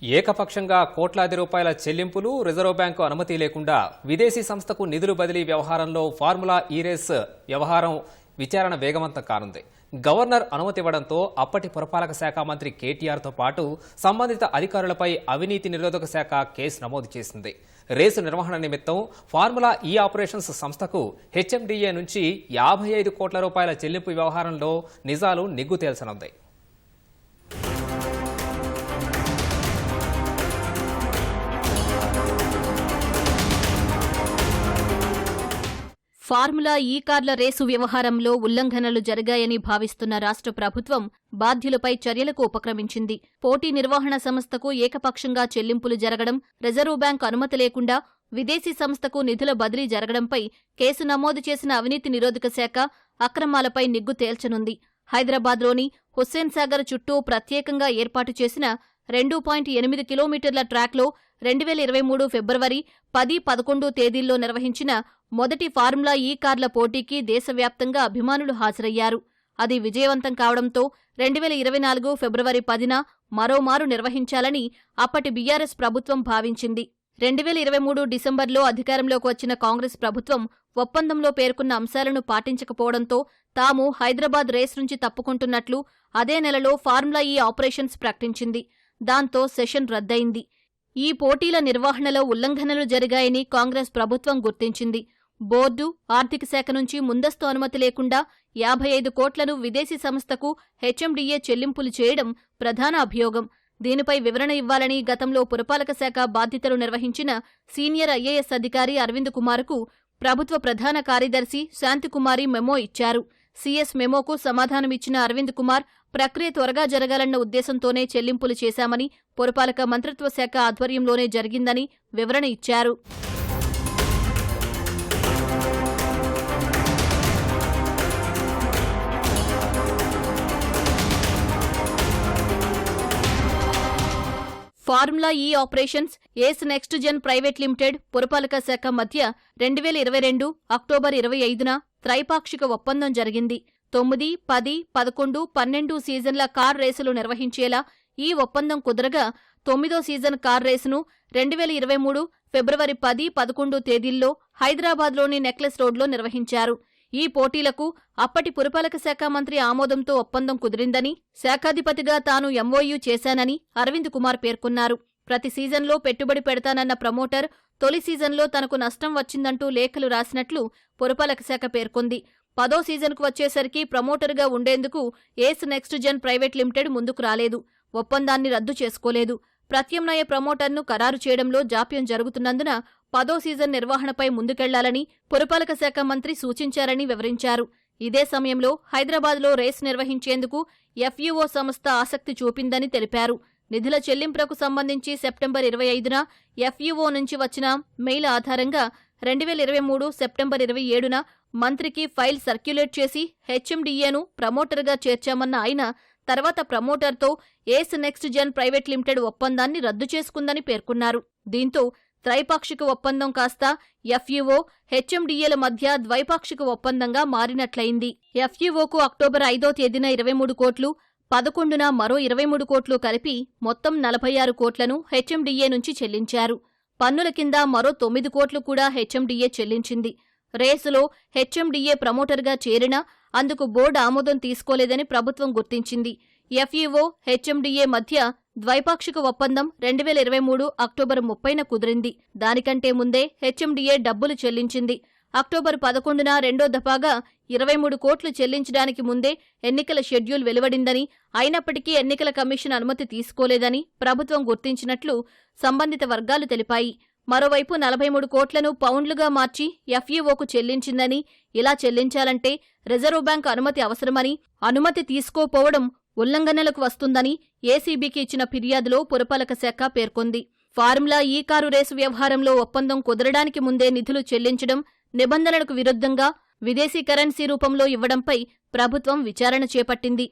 ఏకపక్షంగా కోట్లాది రూపాయల చెల్లింపులు, రిజర్వ్ బ్యాంకు అనుమతి లేకుండా విదేశీ సంస్థకు నిధులు బదిలీ వ్యవహారంలో ఫార్ములా ఈ-రేస్ వ్యవహారం విచారణ వేగవంతం కానుంది. గవర్నర్ అనుమతి ఇవ్వడంతో అప్పటి పురపాలక శాఖ మంత్రి కేటీఆర్తో పాటు సంబంధిత అధికారులపై అవినీతి నిరోధక శాఖ కేసు నమోదు చేసింది. రేసు నిర్వహణ నిమిత్తం ఫార్ములా ఈ ఆపరేషన్స్ సంస్థకు హెచ్ఎండిఏ నుంచి 55 కోట్ల రూపాయల చెల్లింపు వ్యవహారంలో నిజాలు నిగ్గు తేల్చనుంది. ఫార్ములా ఈ కార్ల రేసు వ్యవహారంలో ఉల్లంఘనలు జరిగాయని భావిస్తున్న రాష్ట్ర ప్రభుత్వం బాధ్యులపై చర్యలకు ఉపక్రమించింది. పోటీ నిర్వహణ సంస్థకు ఏకపక్షంగా చెల్లింపులు జరగడం, రిజర్వ్ బ్యాంకు అనుమతి లేకుండా విదేశీ సంస్థకు నిధుల బదిలీ జరగడంపై కేసు నమోదు చేసిన అవినీతి నిరోధక శాఖ అక్రమాలపై నిగ్గు తేల్చనుంది. హైదరాబాద్లోని హుస్సేన్ సాగర్ చుట్టూ ప్రత్యేకంగా ఏర్పాటు చేసిన 2.8 కిలోమీటర్ల ట్రాక్లో 2023 ఫిబ్రవరి 10-11 తేదీల్లో నిర్వహించిన మొదటి ఫార్ములా ఈ కార్ల పోటీకి దేశవ్యాప్తంగా అభిమానులు హాజరయ్యారు. అది విజయవంతం కావడంతో 2024 ఫిబ్రవరి 10న మరోమారు నిర్వహించాలని అప్పటి బీఆర్ఎస్ ప్రభుత్వం భావించింది. 2023 డిసెంబర్లో అధికారంలోకి వచ్చిన కాంగ్రెస్ ప్రభుత్వం ఒప్పందంలో పేర్కొన్న అంశాలను పాటించకపోవడంతో తాము హైదరాబాద్ రేస్ నుంచి తప్పుకుంటున్నట్లు అదే నెలలో ఫార్ములా ఈ ఆపరేషన్స్ ప్రకటించింది. దాంతో సెషన్ రద్దయింది. ఈ పోటీల నిర్వహణలో ఉల్లంఘనలు జరిగాయని కాంగ్రెస్ ప్రభుత్వం గుర్తించింది. బోర్డు, ఆర్థిక శాఖ నుంచి ముందస్తు అనుమతి లేకుండా 55 కోట్లను విదేశీ సంస్థకు హెచ్ఎండిఏ చెల్లింపులు చేయడం ప్రధాన అభియోగం. దీనిపై వివరణ ఇవ్వాలని గతంలో పురపాలక శాఖ బాధ్యతలు నిర్వహించిన సీనియర్ ఐఏఎస్ అధికారి అరవింద్ కుమార్కు ప్రభుత్వ ప్రధాన కార్యదర్శి శాంతికుమారి మెమో ఇచ్చారు. సీఎస్ మెమోకు సమాధానమిచ్చిన అరవింద్ కుమార్ ప్రక్రియ త్వరగా జరగాలన్న ఉద్దేశంతోనే చెల్లింపులు చేశామని, పురపాలక మంత్రిత్వ శాఖ ఆధ్వర్యంలోనే జరిగిందని వివరణ ఇచ్చారు. ఫార్ములా ఈ ఆపరేషన్స్ ఏస్ నెక్స్ట్ జెన్ ప్రైవేట్ లిమిటెడ్, పురపాలక శాఖ మధ్య 2022 అక్టోబర్ 25న త్రైపాక్షిక ఒప్పందం జరిగింది. 9, 10, 11, 12 సీజన్ల కార్ రేసులు నిర్వహించేలా ఈ ఒప్పందం కుదరగా 9వ సీజన్ కార్ రేసును 2023 ఫిబ్రవరి 10, 11 తేదీల్లో హైదరాబాద్లోని నెక్లెస్ రోడ్లో నిర్వహించారు. ఈ పోటీలకు అప్పటి పురపాలక శాఖ మంత్రి ఆమోదంతో ఒప్పందం కుదిరిందని, శాఖాధిపతిగా తాను ఎంఓయూ చేశానని అరవింద్ కుమార్ పేర్కొన్నారు. ప్రతి సీజన్లో పెట్టుబడి పెడతానన్న ప్రమోటర్ తొలి సీజన్లో తనకు నష్టం వచ్చిందంటూ లేఖలు రాసినట్లు పురపాలక శాఖ పేర్కొంది. 10వ సీజన్కు వచ్చేసరికి ప్రమోటర్గా ఉండేందుకు ఏస్ నెక్స్ట్ జెన్ ప్రైవేట్ లిమిటెడ్ ముందుకు రాలేదు. ఒప్పందాన్ని రద్దు చేసుకోలేదు. ప్రత్యామ్నాయ ప్రమోటర్ను ఖరారు చేయడంలో జాప్యం జరుగుతున్నందున 10వ సీజన్ నిర్వహణపై ముందుకెళ్లాలని పురపాలక శాఖ మంత్రి సూచించారని వివరించారు. ఇదే సమయంలో హైదరాబాద్లో రేస్ నిర్వహించేందుకు ఎఫ్యూఓ సంస్థ ఆసక్తి చూపిందని తెలిపారు. నిధుల చెల్లింపులకు సంబంధించి సెప్టెంబర్ 25న ఎఫ్యూఓ నుంచి వచ్చిన మెయిల్ ఆధారంగా 2023 సెప్టెంబర్ 27న మంత్రికి ఫైల్ సర్క్యులేట్ చేసి హెచ్ఎండిఏను ప్రమోటర్గా చేర్చామన్న ఆయన తర్వాత ప్రమోటర్తో ఏస్ నెక్స్ట్ జెన్ ప్రైవేట్ లిమిటెడ్ ఒప్పందాన్ని రద్దు చేసుకుందని పేర్కొన్నారు. దీంతో త్రైపాక్షిక ఒప్పందం కాస్త ఎఫ్యూఓ, హెచ్ఎండిఏల మధ్య ద్వైపాక్షిక ఒప్పందంగా మారినట్లయింది. ఎఫ్యూఓకు అక్టోబర్ 5వ తేదీన 23 కోట్లు, 11న మరో 23 కోట్లు కలిపి మొత్తం 46 కోట్లను హెచ్ఎండిఏ నుంచి చెల్లించారు. పన్నుల కింద మరో 9 కోట్లు కూడా హెచ్ఎండిఏ చెల్లించింది. రేసులో హెచ్ఎండిఏ ప్రమోటర్గా చేరినా అందుకు బోర్డు ఆమోదం తీసుకోలేదని ప్రభుత్వం గుర్తించింది. ఎఫ్యూఓ, హెచ్ఎండిఏ మధ్య ద్వైపాక్షిక ఒప్పందం 2023 అక్టోబర్ 30న కుదిరింది. దానికంటే ముందే హెచ్ఎండిఏ డబ్బులు చెల్లించింది. అక్టోబర్ 11న రెండో దఫాగా 23 కోట్లు చెల్లించడానికి ముందే ఎన్నికల షెడ్యూల్ వెలువడిందని, అయినప్పటికీ ఎన్నికల కమిషన్ అనుమతి తీసుకోలేదని ప్రభుత్వం గుర్తించినట్లు సంబంధిత వర్గాలు తెలిపాయి. మరోవైపు 43 కోట్లను పౌండ్లుగా మార్చి ఎఫ్యూఓకు చెల్లించిందని, ఇలా చెల్లించాలంటే రిజర్వ్ బ్యాంకు అనుమతి అవసరమని, అనుమతి తీసుకోపోవడం ఉల్లంఘనలకు వస్తుందని ఏసీబీకి ఇచ్చిన ఫిర్యాదులో పురపాలక శాఖ పేర్కొంది. ఫార్ములా ఈ కారు రేసు వ్యవహారంలో ఒప్పందం కుదరడానికి ముందే నిధులు చెల్లించడం, నిబంధనలకు విరుద్ధంగా విదేశీ కరెన్సీ రూపంలో ఇవ్వడంపై ప్రభుత్వం విచారణ చేపట్టింది.